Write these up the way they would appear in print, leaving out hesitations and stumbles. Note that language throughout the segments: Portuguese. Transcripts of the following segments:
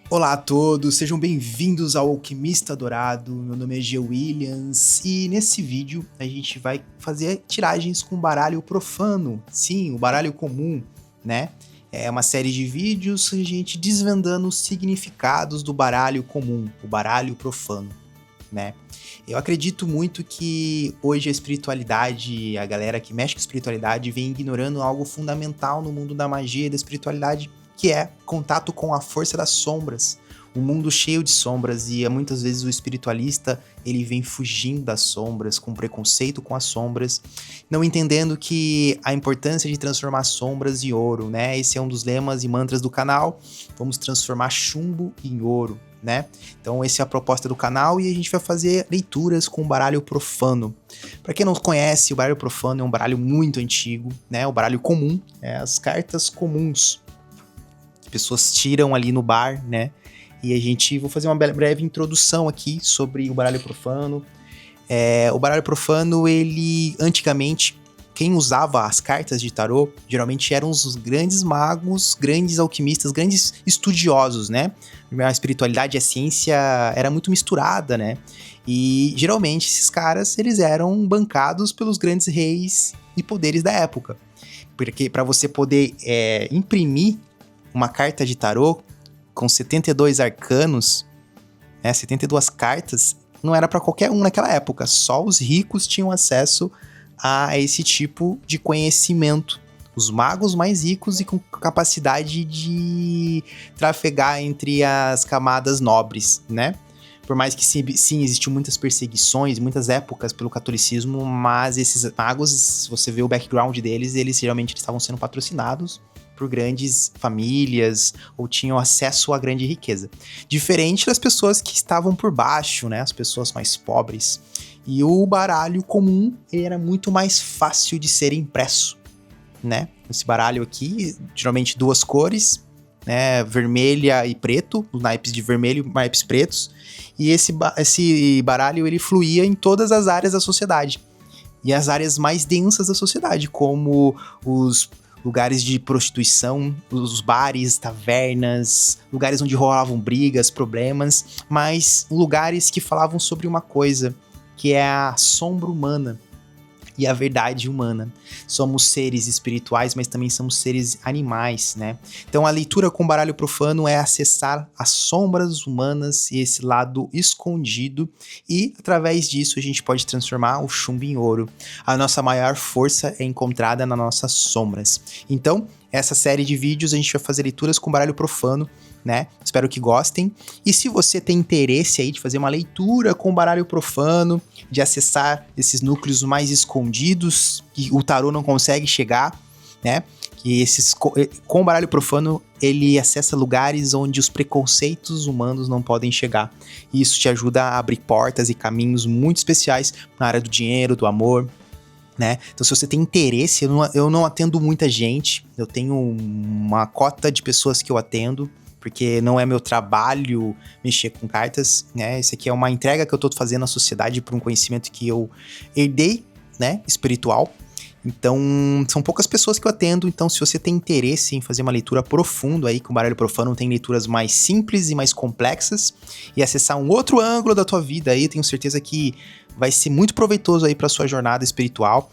Olá a todos, sejam bem-vindos ao Alquimista Dourado. Meu nome é G. Williams e nesse vídeo a gente vai fazer tiragens com baralho profano. Sim, o baralho comum, né? É uma série de vídeos a gente desvendando os significados do baralho comum, o baralho profano, né? Eu acredito muito que hoje a espiritualidade, a galera que mexe com espiritualidade vem ignorando algo fundamental no mundo da magia e da espiritualidade, que é contato com a força das sombras. Um mundo cheio de sombras e muitas vezes o espiritualista ele vem fugindo das sombras, com preconceito com as sombras, não entendendo que a importância de transformar sombras em ouro, né? Esse é um dos lemas e mantras do canal. Vamos transformar chumbo em ouro, né? Então essa é a proposta do canal e a gente vai fazer leituras com baralho profano. Para quem não conhece, o baralho profano é um baralho muito antigo, né? O baralho comum, as cartas comuns que pessoas tiram ali no bar, né? E a gente vou fazer uma breve introdução aqui sobre o baralho profano. O baralho profano, ele antigamente quem usava as cartas de tarô geralmente eram os grandes magos, grandes alquimistas, grandes estudiosos, né? A espiritualidade e a ciência era muito misturada, né? E geralmente esses caras eles eram bancados pelos grandes reis e poderes da época, porque para você poder imprimir uma carta de tarô com 72 arcanos, né, 72 cartas, não era para qualquer um naquela época, só os ricos tinham acesso a esse tipo de conhecimento. Os magos mais ricos e com capacidade de trafegar entre as camadas nobres, né? Por mais que sim, existiam muitas perseguições, muitas épocas pelo catolicismo, mas esses magos, se você vê o background deles, eles geralmente estavam sendo patrocinados por grandes famílias ou tinham acesso a grande riqueza. Diferente das pessoas que estavam por baixo, né? As pessoas mais pobres. E o baralho comum era muito mais fácil de ser impresso, né? Esse baralho aqui, geralmente duas cores, né? Vermelha e preto, os naipes de vermelho e naipes pretos. E esse baralho, ele fluía em todas as áreas da sociedade. E as áreas mais densas da sociedade, como os lugares de prostituição, os bares, tavernas, lugares onde rolavam brigas, problemas, mas lugares que falavam sobre uma coisa, que é a sombra humana e a verdade humana. Somos seres espirituais, mas também somos seres animais, né? Então a leitura com baralho profano é acessar as sombras humanas e esse lado escondido, e através disso a gente pode transformar o chumbo em ouro. A nossa maior força é encontrada nas nossas sombras. Então, essa série de vídeos a gente vai fazer leituras com baralho profano, né? Espero que gostem. E se você tem interesse aí de fazer uma leitura com baralho profano, de acessar esses núcleos mais escondidos que o tarô não consegue chegar, né? Que esses com baralho profano ele acessa lugares onde os preconceitos humanos não podem chegar. E isso te ajuda a abrir portas e caminhos muito especiais na área do dinheiro, do amor, né? Então, se você tem interesse, eu não atendo muita gente, eu tenho uma cota de pessoas que eu atendo, porque não é meu trabalho mexer com cartas, né? Isso aqui é uma entrega que eu tô fazendo à sociedade por um conhecimento que eu herdei, né? Espiritual. Então, são poucas pessoas que eu atendo, então se você tem interesse em fazer uma leitura profunda aí com baralho profano, tem leituras mais simples e mais complexas, e acessar um outro ângulo da tua vida aí, tenho certeza que vai ser muito proveitoso aí pra sua jornada espiritual.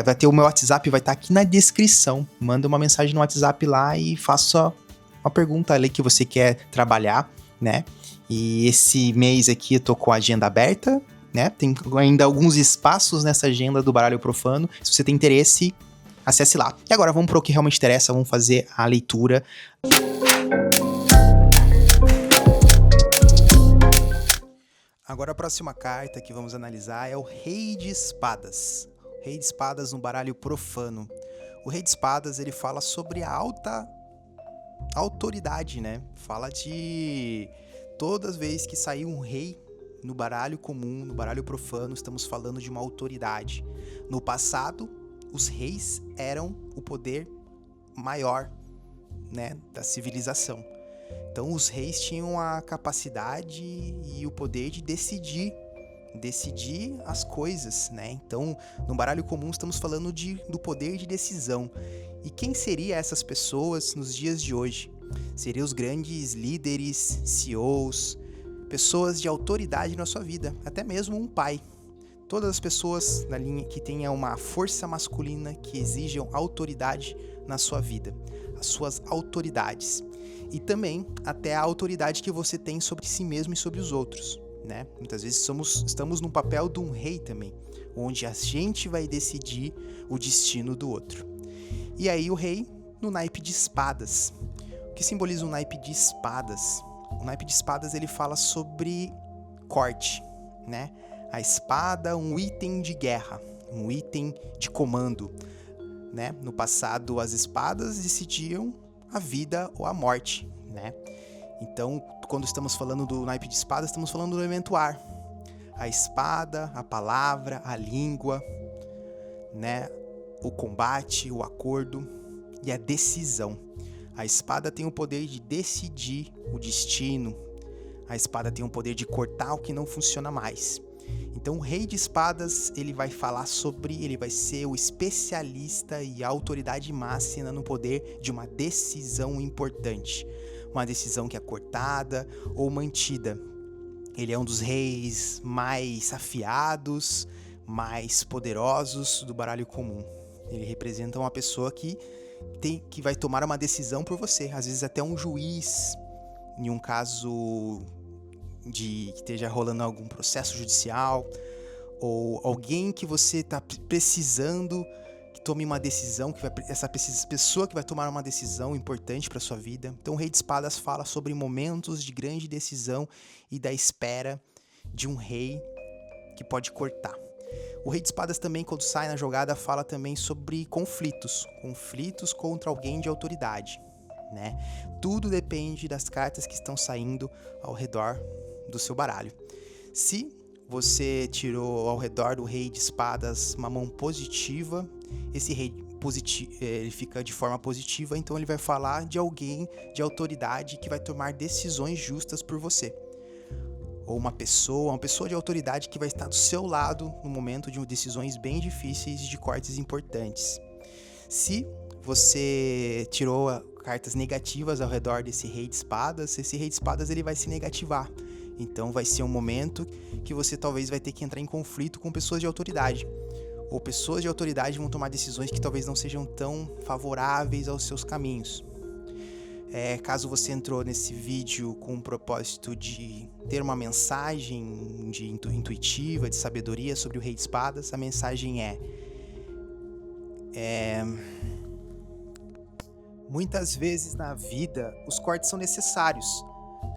Vai ter o meu WhatsApp, vai estar aqui na descrição. Manda uma mensagem no WhatsApp lá e faça uma pergunta ali que você quer trabalhar, né? E esse mês aqui eu tô com a agenda aberta, né? Tem ainda alguns espaços nessa agenda do baralho profano. Se você tem interesse, acesse lá. E agora vamos para o que realmente interessa, vamos fazer a leitura. Agora a próxima carta que vamos analisar é o Rei de Espadas. Rei de Espadas no baralho profano. O Rei de Espadas, ele fala sobre a alta autoridade, né? Fala de todas as vezes que sair um rei no baralho comum, no baralho profano, estamos falando de uma autoridade. No passado, os reis eram o poder maior, né, da civilização. Então, os reis tinham a capacidade e o poder de decidir as coisas, né? Então, no baralho comum, estamos falando do poder de decisão. E quem seriam essas pessoas nos dias de hoje? Seriam os grandes líderes, CEOs, pessoas de autoridade na sua vida, até mesmo um pai. Todas as pessoas na linha que tenham uma força masculina que exijam autoridade na sua vida, as suas autoridades. E também até a autoridade que você tem sobre si mesmo e sobre os outros, né? Muitas vezes estamos num papel de um rei também, onde a gente vai decidir o destino do outro. E aí o rei no naipe de espadas. O que simboliza um naipe de espadas? O naipe de espadas ele fala sobre corte, né? A espada, um item de guerra, um item de comando, né? No passado, as espadas decidiam a vida ou a morte, né? Então, quando estamos falando do naipe de espadas, estamos falando do elemento ar. A espada, a palavra, a língua, né? O combate, o acordo e a decisão. A espada tem o poder de decidir o destino. A espada tem o poder de cortar o que não funciona mais. Então, o rei de espadas, ele vai ser o especialista e a autoridade máxima no poder de uma decisão importante. Uma decisão que é cortada ou mantida. Ele é um dos reis mais afiados, mais poderosos do baralho comum. Ele representa uma pessoa que vai tomar uma decisão por você. Às vezes até um juiz, em um caso que esteja rolando algum processo judicial, ou alguém que você está precisando que tome uma decisão, essa pessoa que vai tomar uma decisão importante para sua vida. Então o Rei de Espadas fala sobre momentos de grande decisão e da espera de um rei que pode cortar. O Rei de Espadas também, quando sai na jogada, fala também sobre conflitos contra alguém de autoridade, né? Tudo depende das cartas que estão saindo ao redor do seu baralho. Se você tirou ao redor do Rei de Espadas uma mão positiva, esse rei ele fica de forma positiva, então ele vai falar de alguém de autoridade que vai tomar decisões justas por você. Ou uma pessoa de autoridade que vai estar do seu lado no momento de decisões bem difíceis e de cortes importantes. Se você tirou cartas negativas ao redor desse Rei de Espadas, esse Rei de Espadas ele vai se negativar. Então vai ser um momento que você talvez vai ter que entrar em conflito com pessoas de autoridade. Ou pessoas de autoridade vão tomar decisões que talvez não sejam tão favoráveis aos seus caminhos. Caso você entrou nesse vídeo com o propósito de ter uma mensagem intuitiva, de sabedoria sobre o Rei de Espadas, a mensagem muitas vezes na vida os cortes são necessários.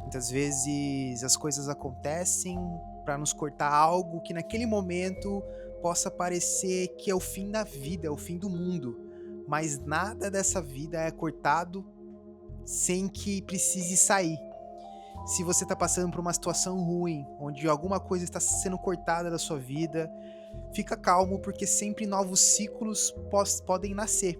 Muitas vezes as coisas acontecem para nos cortar algo que naquele momento possa parecer que é o fim da vida, é o fim do mundo. Mas nada dessa vida é cortado sem que precise sair. Se você está passando por uma situação ruim, onde alguma coisa está sendo cortada da sua vida, fica calmo, porque sempre novos ciclos podem nascer.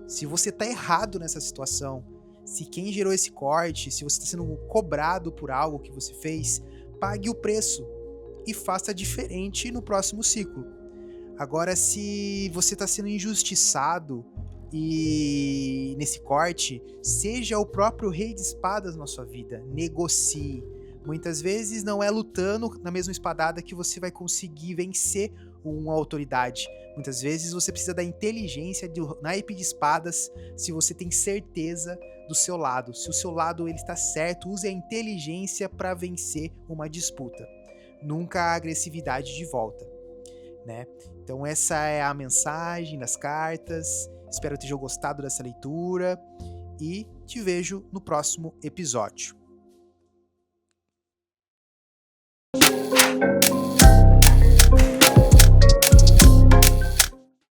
Se você está errado nessa situação, se quem gerou esse corte, se você está sendo cobrado por algo que você fez, pague o preço e faça diferente no próximo ciclo. Agora, se você está sendo injustiçado e nesse corte, seja o próprio Rei de Espadas na sua vida, negocie. Muitas vezes não é lutando na mesma espadada que você vai conseguir vencer uma autoridade. Muitas vezes você precisa da inteligência do naipe de espadas se você tem certeza do seu lado. Se o seu lado ele está certo, use a inteligência para vencer uma disputa. Nunca a agressividade de volta, né? Então essa é a mensagem das cartas. Espero que tenham gostado dessa leitura e te vejo no próximo episódio.